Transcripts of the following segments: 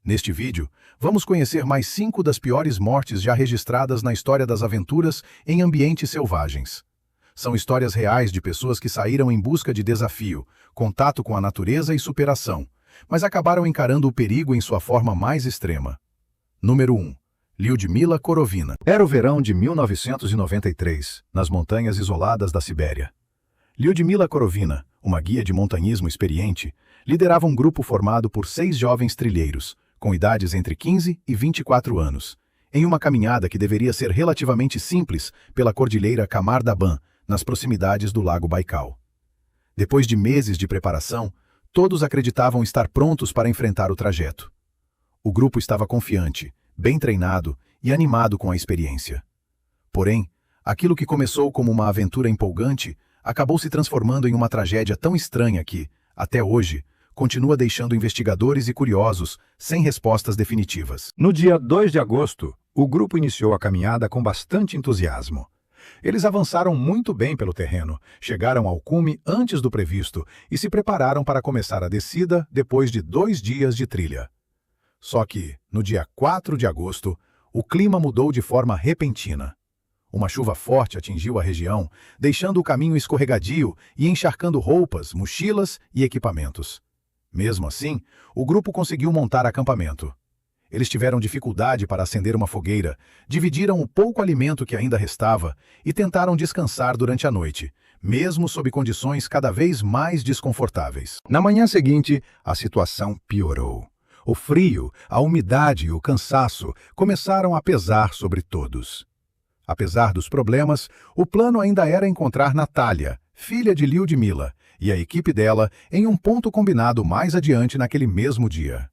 Neste vídeo, vamos conhecer mais 5 das piores mortes já registradas na história das aventuras em ambientes selvagens. São histórias reais de pessoas que saíram em busca de desafio, contato com a natureza e superação, mas acabaram encarando o perigo em sua forma mais extrema. Número 1. Lyudmila Korovina. Era o verão de 1993, nas montanhas isoladas da Sibéria. Lyudmila Korovina, uma guia de montanhismo experiente, liderava um grupo formado por 6 jovens trilheiros, com idades entre 15 e 24 anos, em uma caminhada que deveria ser relativamente simples pela cordilheira Kamar-Daban, nas proximidades do Lago Baikal. Depois de meses de preparação, todos acreditavam estar prontos para enfrentar o trajeto. O grupo estava confiante, bem treinado e animado com a experiência. Porém, aquilo que começou como uma aventura empolgante acabou se transformando em uma tragédia tão estranha que, até hoje, continua deixando investigadores e curiosos sem respostas definitivas. No dia 2 de agosto, o grupo iniciou a caminhada com bastante entusiasmo. Eles avançaram muito bem pelo terreno, chegaram ao cume antes do previsto e se prepararam para começar a descida depois de 2 dias de trilha. Só que, no dia 4 de agosto, o clima mudou de forma repentina. Uma chuva forte atingiu a região, deixando o caminho escorregadio e encharcando roupas, mochilas e equipamentos. Mesmo assim, o grupo conseguiu montar acampamento. Eles tiveram dificuldade para acender uma fogueira, dividiram o pouco alimento que ainda restava e tentaram descansar durante a noite, mesmo sob condições cada vez mais desconfortáveis. Na manhã seguinte, a situação piorou. O frio, a umidade e o cansaço começaram a pesar sobre todos. Apesar dos problemas, o plano ainda era encontrar Natália, filha de Lyudmila, e a equipe dela em um ponto combinado mais adiante naquele mesmo dia.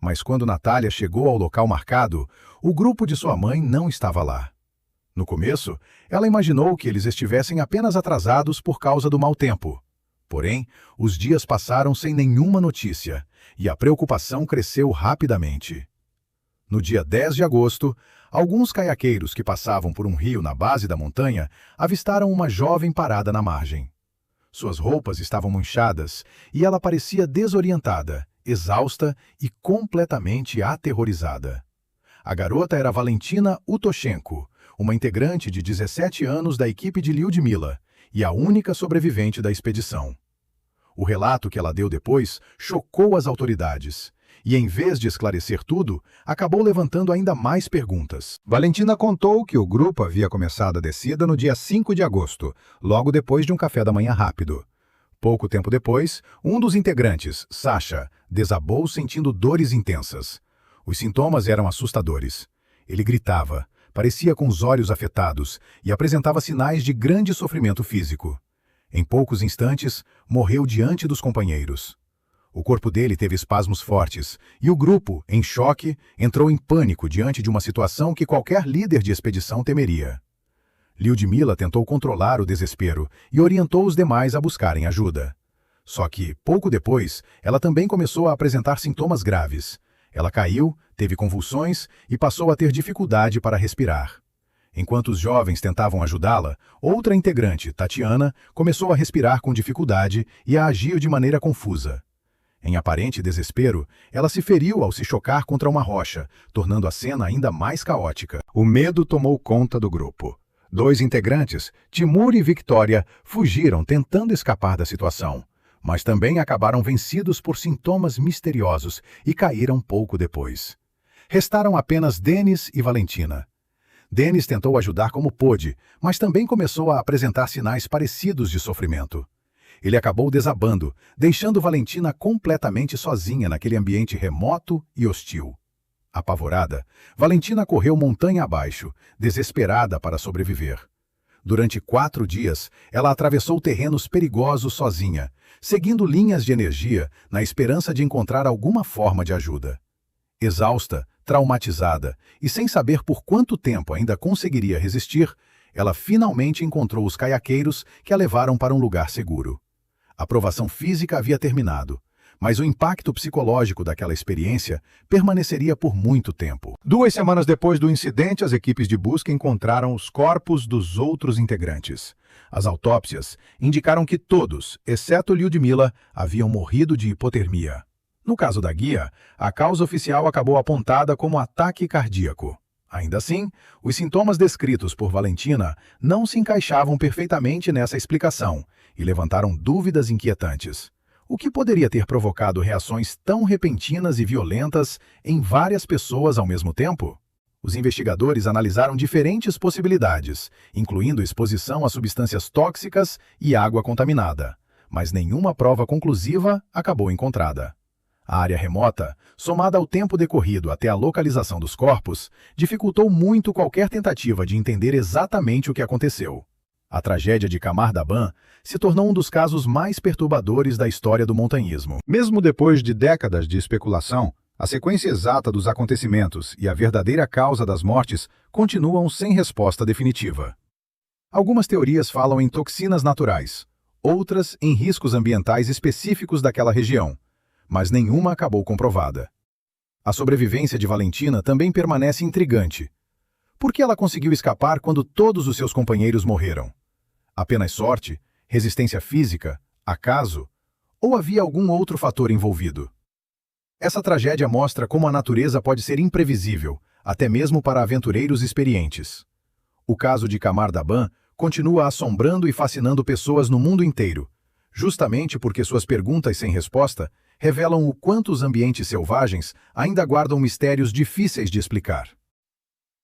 Mas quando Natália chegou ao local marcado, o grupo de sua mãe não estava lá. No começo, ela imaginou que eles estivessem apenas atrasados por causa do mau tempo. Porém, os dias passaram sem nenhuma notícia, e a preocupação cresceu rapidamente. No dia 10 de agosto, alguns caiaqueiros que passavam por um rio na base da montanha avistaram uma jovem parada na margem. Suas roupas estavam manchadas e ela parecia desorientada, exausta e completamente aterrorizada. A garota era Valentina Utoshenko, uma integrante de 17 anos da equipe de Lyudmila e a única sobrevivente da expedição. O relato que ela deu depois chocou as autoridades e, em vez de esclarecer tudo, acabou levantando ainda mais perguntas. Valentina contou que o grupo havia começado a descida no dia 5 de agosto, logo depois de um café da manhã rápido. Pouco tempo depois, um dos integrantes, Sasha, desabou sentindo dores intensas. Os sintomas eram assustadores. Ele gritava, parecia com os olhos afetados e apresentava sinais de grande sofrimento físico. Em poucos instantes, morreu diante dos companheiros. O corpo dele teve espasmos fortes, e o grupo, em choque, entrou em pânico diante de uma situação que qualquer líder de expedição temeria. Lyudmila tentou controlar o desespero e orientou os demais a buscarem ajuda. Só que, pouco depois, ela também começou a apresentar sintomas graves. Ela caiu, teve convulsões e passou a ter dificuldade para respirar. Enquanto os jovens tentavam ajudá-la, outra integrante, Tatiana, começou a respirar com dificuldade e a agir de maneira confusa. Em aparente desespero, ela se feriu ao se chocar contra uma rocha, tornando a cena ainda mais caótica. O medo tomou conta do grupo. 2 integrantes, Timur e Victoria, fugiram tentando escapar da situação, mas também acabaram vencidos por sintomas misteriosos e caíram pouco depois. Restaram apenas Denis e Valentina. Denis tentou ajudar como pôde, mas também começou a apresentar sinais parecidos de sofrimento. Ele acabou desabando, deixando Valentina completamente sozinha naquele ambiente remoto e hostil. Apavorada, Valentina correu montanha abaixo, desesperada para sobreviver. Durante 4 dias, ela atravessou terrenos perigosos sozinha, seguindo linhas de energia na esperança de encontrar alguma forma de ajuda. Exausta, traumatizada e sem saber por quanto tempo ainda conseguiria resistir, ela finalmente encontrou os caiaqueiros que a levaram para um lugar seguro. A provação física havia terminado, mas o impacto psicológico daquela experiência permaneceria por muito tempo. 2 semanas depois do incidente, as equipes de busca encontraram os corpos dos outros integrantes. As autópsias indicaram que todos, exceto Lyudmila, haviam morrido de hipotermia. No caso da guia, a causa oficial acabou apontada como ataque cardíaco. Ainda assim, os sintomas descritos por Valentina não se encaixavam perfeitamente nessa explicação e levantaram dúvidas inquietantes. O que poderia ter provocado reações tão repentinas e violentas em várias pessoas ao mesmo tempo? Os investigadores analisaram diferentes possibilidades, incluindo exposição a substâncias tóxicas e água contaminada, mas nenhuma prova conclusiva acabou encontrada. A área remota, somada ao tempo decorrido até a localização dos corpos, dificultou muito qualquer tentativa de entender exatamente o que aconteceu. A tragédia de Qamar Daban se tornou um dos casos mais perturbadores da história do montanhismo. Mesmo depois de décadas de especulação, a sequência exata dos acontecimentos e a verdadeira causa das mortes continuam sem resposta definitiva. Algumas teorias falam em toxinas naturais, outras em riscos ambientais específicos daquela região, mas nenhuma acabou comprovada. A sobrevivência de Valentina também permanece intrigante. Por que ela conseguiu escapar quando todos os seus companheiros morreram? Apenas sorte, resistência física, acaso? Ou havia algum outro fator envolvido? Essa tragédia mostra como a natureza pode ser imprevisível, até mesmo para aventureiros experientes. O caso de Qamar Daban continua assombrando e fascinando pessoas no mundo inteiro, justamente porque suas perguntas sem resposta revelam o quanto os ambientes selvagens ainda guardam mistérios difíceis de explicar.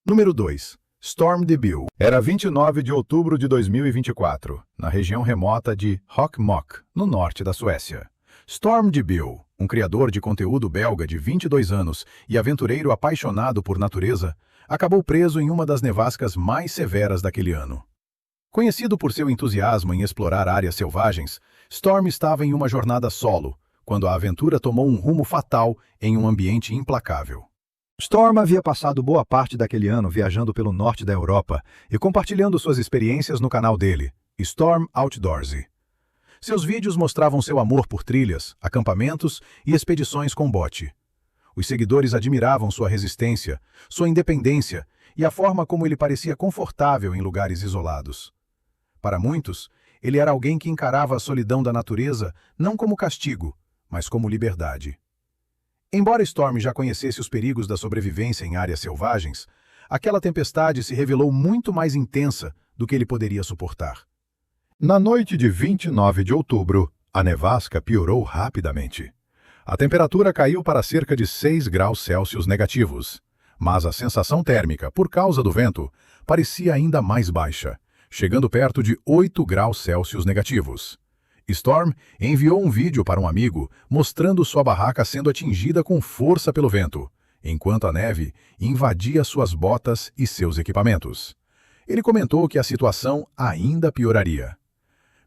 Número 2. Storm Debil. Era 29 de outubro de 2024, na região remota de Jokkmokk, no norte da Suécia. Storm Debil, um criador de conteúdo belga de 22 anos e aventureiro apaixonado por natureza, acabou preso em uma das nevascas mais severas daquele ano. Conhecido por seu entusiasmo em explorar áreas selvagens, Storm estava em uma jornada solo, quando a aventura tomou um rumo fatal em um ambiente implacável. Storm havia passado boa parte daquele ano viajando pelo norte da Europa e compartilhando suas experiências no canal dele, Storm Outdoorsy. Seus vídeos mostravam seu amor por trilhas, acampamentos e expedições com bote. Os seguidores admiravam sua resistência, sua independência e a forma como ele parecia confortável em lugares isolados. Para muitos, ele era alguém que encarava a solidão da natureza não como castigo, mas como liberdade. Embora Storm já conhecesse os perigos da sobrevivência em áreas selvagens, aquela tempestade se revelou muito mais intensa do que ele poderia suportar. Na noite de 29 de outubro, a nevasca piorou rapidamente. A temperatura caiu para cerca de 6 graus Celsius negativos, mas a sensação térmica, por causa do vento, parecia ainda mais baixa, chegando perto de 8 graus Celsius negativos. Storm enviou um vídeo para um amigo mostrando sua barraca sendo atingida com força pelo vento, enquanto a neve invadia suas botas e seus equipamentos. Ele comentou que a situação ainda pioraria.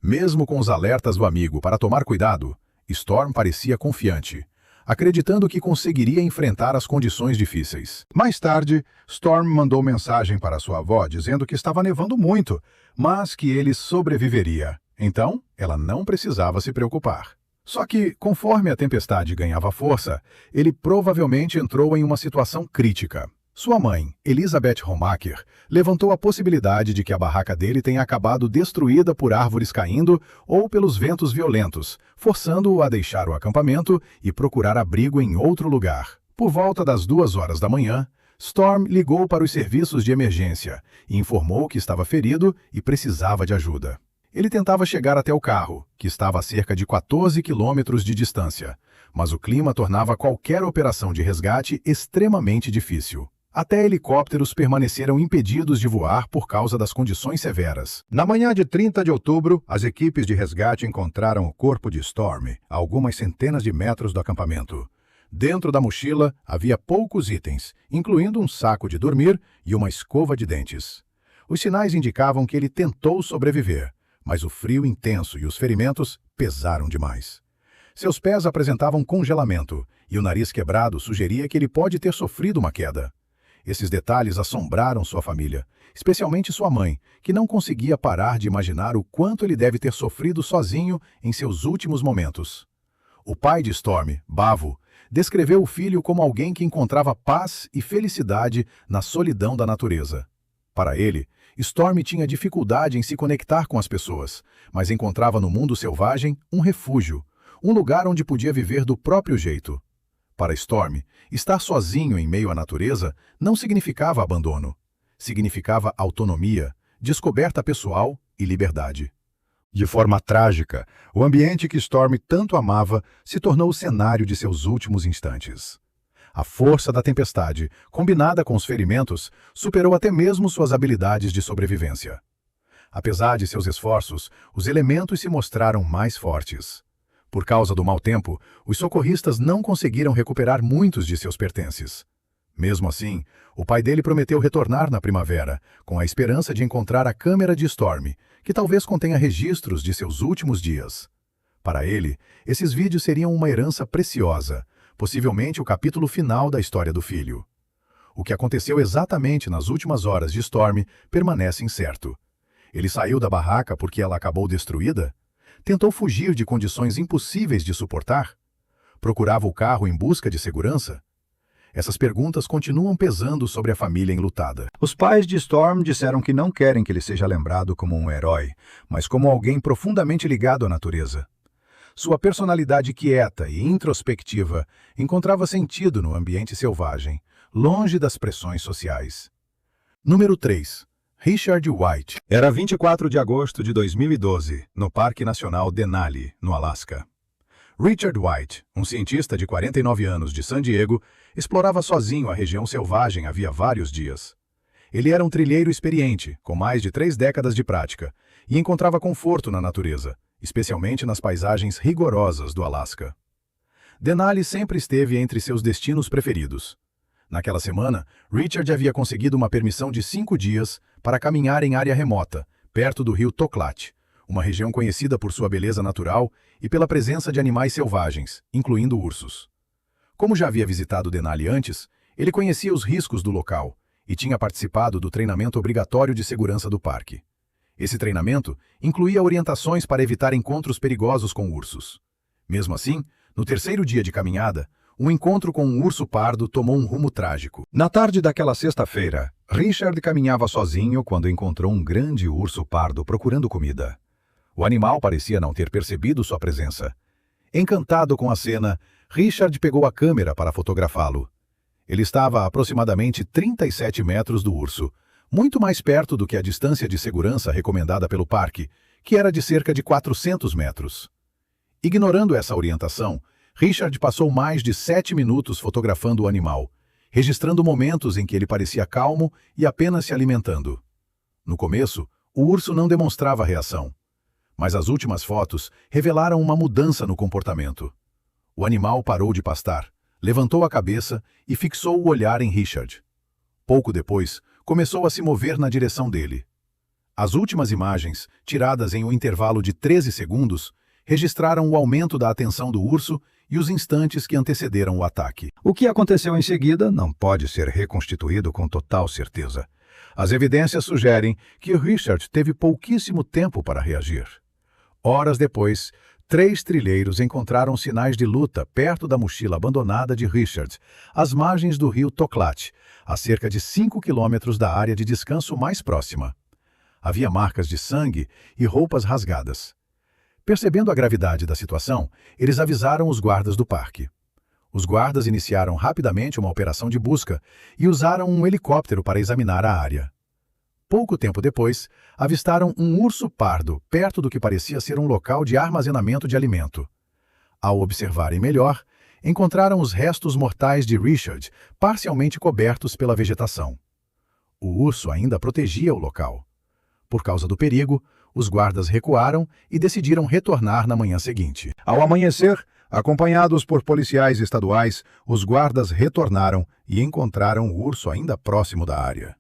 Mesmo com os alertas do amigo para tomar cuidado, Storm parecia confiante, acreditando que conseguiria enfrentar as condições difíceis. Mais tarde, Storm mandou mensagem para sua avó dizendo que estava nevando muito, mas que ele sobreviveria. Então, ela não precisava se preocupar. Só que, conforme a tempestade ganhava força, ele provavelmente entrou em uma situação crítica. Sua mãe, Elisabeth Romacher, levantou a possibilidade de que a barraca dele tenha acabado destruída por árvores caindo ou pelos ventos violentos, forçando-o a deixar o acampamento e procurar abrigo em outro lugar. Por volta das 2 horas da manhã, Storm ligou para os serviços de emergência e informou que estava ferido e precisava de ajuda. Ele tentava chegar até o carro, que estava a cerca de 14 quilômetros de distância, mas o clima tornava qualquer operação de resgate extremamente difícil. Até helicópteros permaneceram impedidos de voar por causa das condições severas. Na manhã de 30 de outubro, as equipes de resgate encontraram o corpo de Storm a algumas centenas de metros do acampamento. Dentro da mochila havia poucos itens, incluindo um saco de dormir e uma escova de dentes. Os sinais indicavam que ele tentou sobreviver, mas o frio intenso e os ferimentos pesaram demais. Seus pés apresentavam congelamento e o nariz quebrado sugeria que ele pode ter sofrido uma queda. Esses detalhes assombraram sua família, especialmente sua mãe, que não conseguia parar de imaginar o quanto ele deve ter sofrido sozinho em seus últimos momentos. O pai de Storm, Bavo, descreveu o filho como alguém que encontrava paz e felicidade na solidão da natureza. Para ele, Storm tinha dificuldade em se conectar com as pessoas, mas encontrava no mundo selvagem um refúgio, um lugar onde podia viver do próprio jeito, Para Storm, estar sozinho em meio à natureza não significava abandono. Significava autonomia, descoberta pessoal e liberdade. De forma trágica, o ambiente que Storm tanto amava se tornou o cenário de seus últimos instantes. A força da tempestade, combinada com os ferimentos, superou até mesmo suas habilidades de sobrevivência. Apesar de seus esforços, os elementos se mostraram mais fortes. Por causa do mau tempo, os socorristas não conseguiram recuperar muitos de seus pertences. Mesmo assim, o pai dele prometeu retornar na primavera, com a esperança de encontrar a câmera de Storm, que talvez contenha registros de seus últimos dias. Para ele, esses vídeos seriam uma herança preciosa, possivelmente o capítulo final da história do filho. O que aconteceu exatamente nas últimas horas de Storm permanece incerto. Ele saiu da barraca porque ela acabou destruída? Tentou fugir de condições impossíveis de suportar? Procurava o carro em busca de segurança? Essas perguntas continuam pesando sobre a família enlutada. Os pais de Storm disseram que não querem que ele seja lembrado como um herói, mas como alguém profundamente ligado à natureza. Sua personalidade quieta e introspectiva encontrava sentido no ambiente selvagem, longe das pressões sociais. Número 3. Richard White. Era 24 de agosto de 2012, no Parque Nacional Denali, no Alasca. Richard White, um cientista de 49 anos de San Diego, explorava sozinho a região selvagem havia vários dias. Ele era um trilheiro experiente, com mais de 3 décadas de prática, e encontrava conforto na natureza, especialmente nas paisagens rigorosas do Alasca. Denali sempre esteve entre seus destinos preferidos. Naquela semana, Richard havia conseguido uma permissão de 5 dias para caminhar em área remota, perto do rio Toklat, uma região conhecida por sua beleza natural e pela presença de animais selvagens, incluindo ursos. Como já havia visitado Denali antes, ele conhecia os riscos do local e tinha participado do treinamento obrigatório de segurança do parque. Esse treinamento incluía orientações para evitar encontros perigosos com ursos. Mesmo assim, no terceiro dia de caminhada, um encontro com um urso pardo tomou um rumo trágico. Na tarde daquela sexta-feira, Richard caminhava sozinho quando encontrou um grande urso pardo procurando comida. O animal parecia não ter percebido sua presença. Encantado com a cena, Richard pegou a câmera para fotografá-lo. Ele estava a aproximadamente 37 metros do urso, muito mais perto do que a distância de segurança recomendada pelo parque, que era de cerca de 400 metros. Ignorando essa orientação, Richard passou mais de 7 minutos fotografando o animal, registrando momentos em que ele parecia calmo e apenas se alimentando. No começo, o urso não demonstrava reação, mas as últimas fotos revelaram uma mudança no comportamento. O animal parou de pastar, levantou a cabeça e fixou o olhar em Richard. Pouco depois, começou a se mover na direção dele. As últimas imagens, tiradas em um intervalo de 13 segundos, registraram o aumento da atenção do urso e os instantes que antecederam o ataque. O que aconteceu em seguida não pode ser reconstituído com total certeza. As evidências sugerem que Richard teve pouquíssimo tempo para reagir. Horas depois, 3 trilheiros encontraram sinais de luta perto da mochila abandonada de Richard, às margens do rio Toklat, a cerca de 5 quilômetros da área de descanso mais próxima. Havia marcas de sangue e roupas rasgadas. Percebendo a gravidade da situação, eles avisaram os guardas do parque. Os guardas iniciaram rapidamente uma operação de busca e usaram um helicóptero para examinar a área. Pouco tempo depois, avistaram um urso pardo perto do que parecia ser um local de armazenamento de alimento. Ao observarem melhor, encontraram os restos mortais de Richard, parcialmente cobertos pela vegetação. O urso ainda protegia o local. Por causa do perigo, os guardas recuaram e decidiram retornar na manhã seguinte. Ao amanhecer, acompanhados por policiais estaduais, os guardas retornaram e encontraram o urso ainda próximo da área.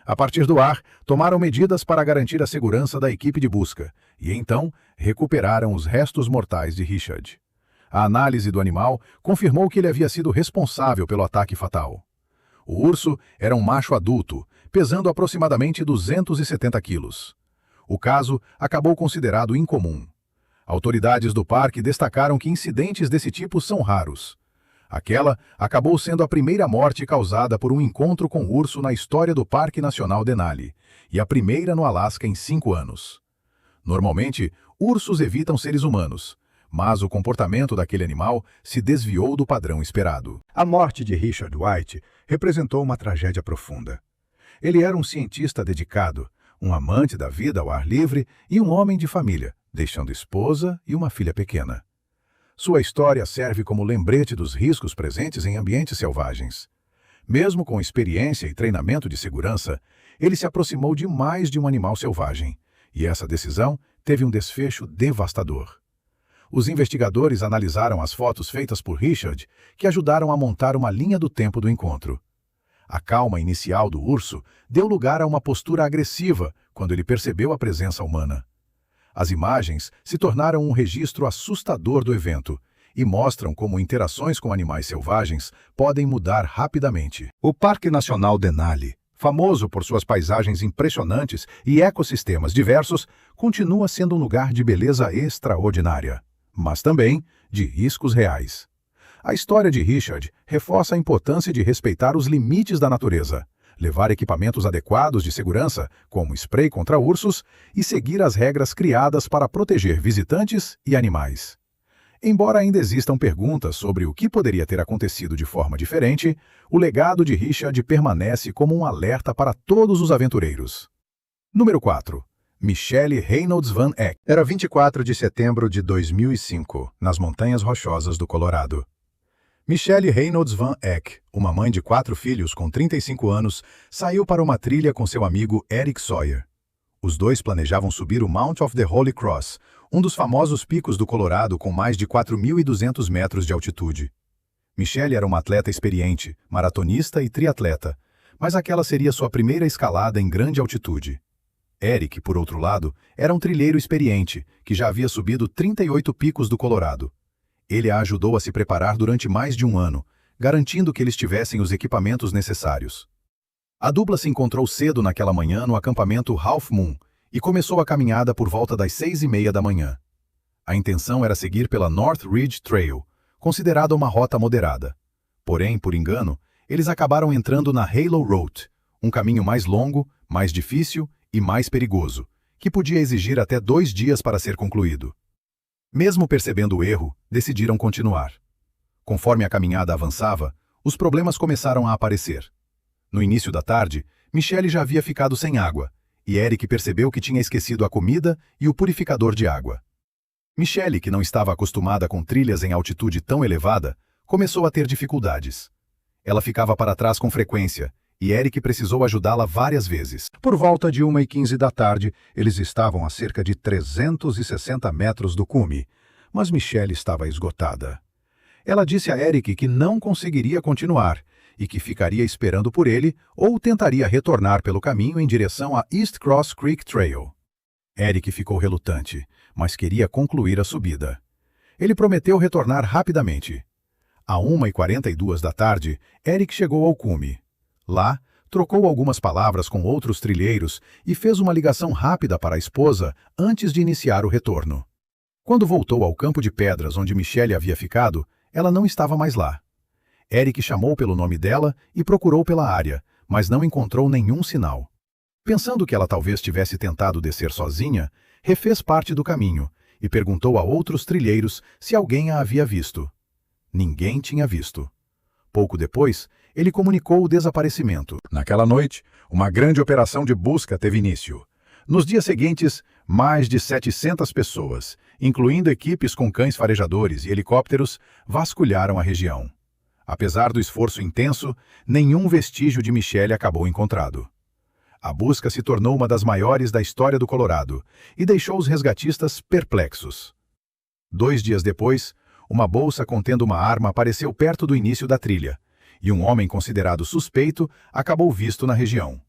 A partir do ar, tomaram medidas para garantir a segurança da equipe de busca e, então, recuperaram os restos mortais de Richard. A análise do animal confirmou que ele havia sido responsável pelo ataque fatal. O urso era um macho adulto, pesando aproximadamente 270 quilos. O caso acabou considerado incomum. Autoridades do parque destacaram que incidentes desse tipo são raros. Aquela acabou sendo a primeira morte causada por um encontro com urso na história do Parque Nacional Denali, e a primeira no Alasca em 5 anos. Normalmente, ursos evitam seres humanos, mas o comportamento daquele animal se desviou do padrão esperado. A morte de Richard White representou uma tragédia profunda. Ele era um cientista dedicado, um amante da vida ao ar livre e um homem de família, deixando esposa e uma filha pequena. Sua história serve como lembrete dos riscos presentes em ambientes selvagens. Mesmo com experiência e treinamento de segurança, ele se aproximou demais de um animal selvagem, e essa decisão teve um desfecho devastador. Os investigadores analisaram as fotos feitas por Richard, que ajudaram a montar uma linha do tempo do encontro. A calma inicial do urso deu lugar a uma postura agressiva quando ele percebeu a presença humana. As imagens se tornaram um registro assustador do evento e mostram como interações com animais selvagens podem mudar rapidamente. O Parque Nacional Denali, famoso por suas paisagens impressionantes e ecossistemas diversos, continua sendo um lugar de beleza extraordinária, mas também de riscos reais. A história de Richard reforça a importância de respeitar os limites da natureza, levar equipamentos adequados de segurança, como spray contra ursos, e seguir as regras criadas para proteger visitantes e animais. Embora ainda existam perguntas sobre o que poderia ter acontecido de forma diferente, o legado de Richard permanece como um alerta para todos os aventureiros. Número 4. Michelle Reynolds Van Eck. Era 24 de setembro de 2005, nas Montanhas Rochosas do Colorado. Michelle Reynolds Van Eck, uma mãe de 4 filhos com 35 anos, saiu para uma trilha com seu amigo Eric Sawyer. Os dois planejavam subir o Mount of the Holy Cross, um dos famosos picos do Colorado com mais de 4.200 metros de altitude. Michelle era uma atleta experiente, maratonista e triatleta, mas aquela seria sua primeira escalada em grande altitude. Eric, por outro lado, era um trilheiro experiente, que já havia subido 38 picos do Colorado. Ele a ajudou a se preparar durante mais de um ano, garantindo que eles tivessem os equipamentos necessários. A dupla se encontrou cedo naquela manhã no acampamento Half Moon e começou a caminhada por volta das 6:30 da manhã. A intenção era seguir pela North Ridge Trail, considerada uma rota moderada. Porém, por engano, eles acabaram entrando na Halo Road, um caminho mais longo, mais difícil e mais perigoso, que podia exigir até 2 dias para ser concluído. Mesmo percebendo o erro, decidiram continuar. Conforme a caminhada avançava, os problemas começaram a aparecer. No início da tarde, Michelle já havia ficado sem água, e Eric percebeu que tinha esquecido a comida e o purificador de água. Michelle, que não estava acostumada com trilhas em altitude tão elevada, começou a ter dificuldades. Ela ficava para trás com frequência, e Eric precisou ajudá-la várias vezes. Por volta de 1:15 da tarde, eles estavam a cerca de 360 metros do cume, mas Michelle estava esgotada. Ela disse a Eric que não conseguiria continuar e que ficaria esperando por ele ou tentaria retornar pelo caminho em direção a East Cross Creek Trail. Eric ficou relutante, mas queria concluir a subida. Ele prometeu retornar rapidamente. À 1:42 da tarde, Eric chegou ao cume. Lá, trocou algumas palavras com outros trilheiros e fez uma ligação rápida para a esposa antes de iniciar o retorno. Quando voltou ao campo de pedras onde Michelle havia ficado, ela não estava mais lá. Eric chamou pelo nome dela e procurou pela área, mas não encontrou nenhum sinal. Pensando que ela talvez tivesse tentado descer sozinha, refez parte do caminho e perguntou a outros trilheiros se alguém a havia visto. Ninguém tinha visto. Pouco depois, ele comunicou o desaparecimento. Naquela noite, uma grande operação de busca teve início. Nos dias seguintes, mais de 700 pessoas, incluindo equipes com cães farejadores e helicópteros, vasculharam a região. Apesar do esforço intenso, nenhum vestígio de Michelle acabou encontrado. A busca se tornou uma das maiores da história do Colorado e deixou os resgatistas perplexos. 2 dias depois, uma bolsa contendo uma arma apareceu perto do início da trilha, e um homem considerado suspeito acabou visto na região.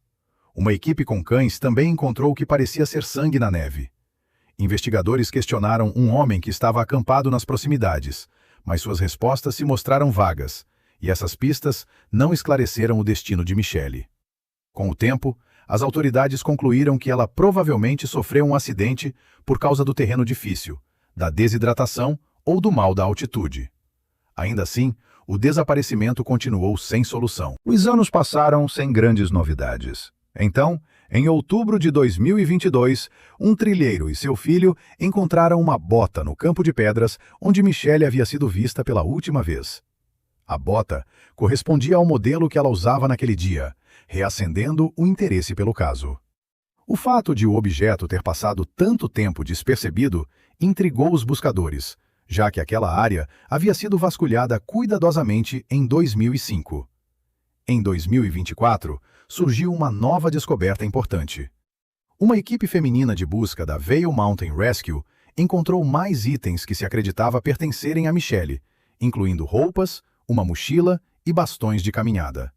Uma equipe com cães também encontrou o que parecia ser sangue na neve. Investigadores questionaram um homem que estava acampado nas proximidades, mas suas respostas se mostraram vagas, e essas pistas não esclareceram o destino de Michelle. Com o tempo, as autoridades concluíram que ela provavelmente sofreu um acidente por causa do terreno difícil, da desidratação ou do mal da altitude. Ainda assim, o desaparecimento continuou sem solução. Os anos passaram sem grandes novidades. Então, Em outubro de 2022, um trilheiro e seu filho encontraram uma bota no campo de pedras onde Michelle havia sido vista pela última vez. A bota correspondia ao modelo que ela usava naquele dia, reacendendo o interesse pelo caso. O fato de o objeto ter passado tanto tempo despercebido intrigou os buscadores, já que aquela área havia sido vasculhada cuidadosamente em 2005. Em 2024, surgiu uma nova descoberta importante. Uma equipe feminina de busca da Vail Mountain Rescue encontrou mais itens que se acreditava pertencerem a Michelle, incluindo roupas, uma mochila e bastões de caminhada.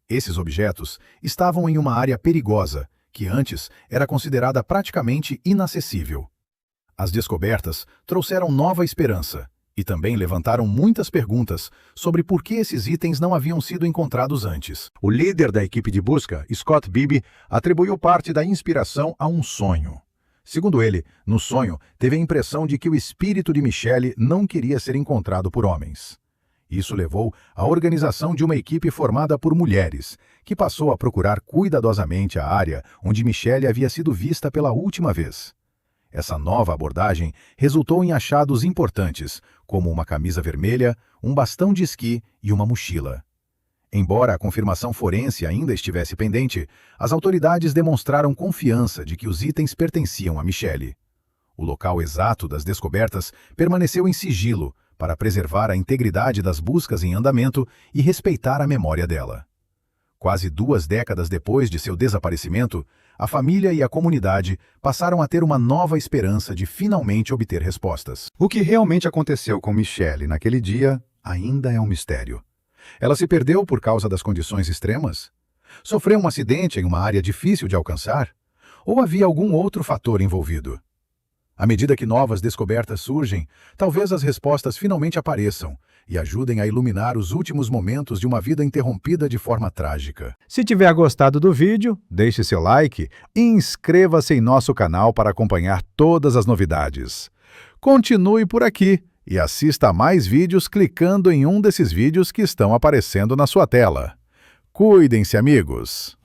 Esses objetos estavam em uma área perigosa, que antes era considerada praticamente inacessível. As descobertas trouxeram nova esperança e também levantaram muitas perguntas sobre por que esses itens não haviam sido encontrados antes. O líder da equipe de busca, Scott Bibby, atribuiu parte da inspiração a um sonho. Segundo ele, no sonho, teve a impressão de que o espírito de Michelle não queria ser encontrado por homens. Isso levou à organização de uma equipe formada por mulheres, que passou a procurar cuidadosamente a área onde Michelle havia sido vista pela última vez. Essa nova abordagem resultou em achados importantes, como uma camisa vermelha, um bastão de esqui e uma mochila. Embora a confirmação forense ainda estivesse pendente, as autoridades demonstraram confiança de que os itens pertenciam a Michelle. O local exato das descobertas permaneceu em sigilo para preservar a integridade das buscas em andamento e respeitar a memória dela. Quase 2 décadas depois de seu desaparecimento, a família e a comunidade passaram a ter uma nova esperança de finalmente obter respostas. O que realmente aconteceu com Michelle naquele dia ainda é um mistério. Ela se perdeu por causa das condições extremas? Sofreu um acidente em uma área difícil de alcançar? Ou havia algum outro fator envolvido? À medida que novas descobertas surgem, talvez as respostas finalmente apareçam e ajudem a iluminar os últimos momentos de uma vida interrompida de forma trágica. Se tiver gostado do vídeo, deixe seu like e inscreva-se em nosso canal para acompanhar todas as novidades. Continue por aqui e assista a mais vídeos clicando em um desses vídeos que estão aparecendo na sua tela. Cuidem-se, amigos!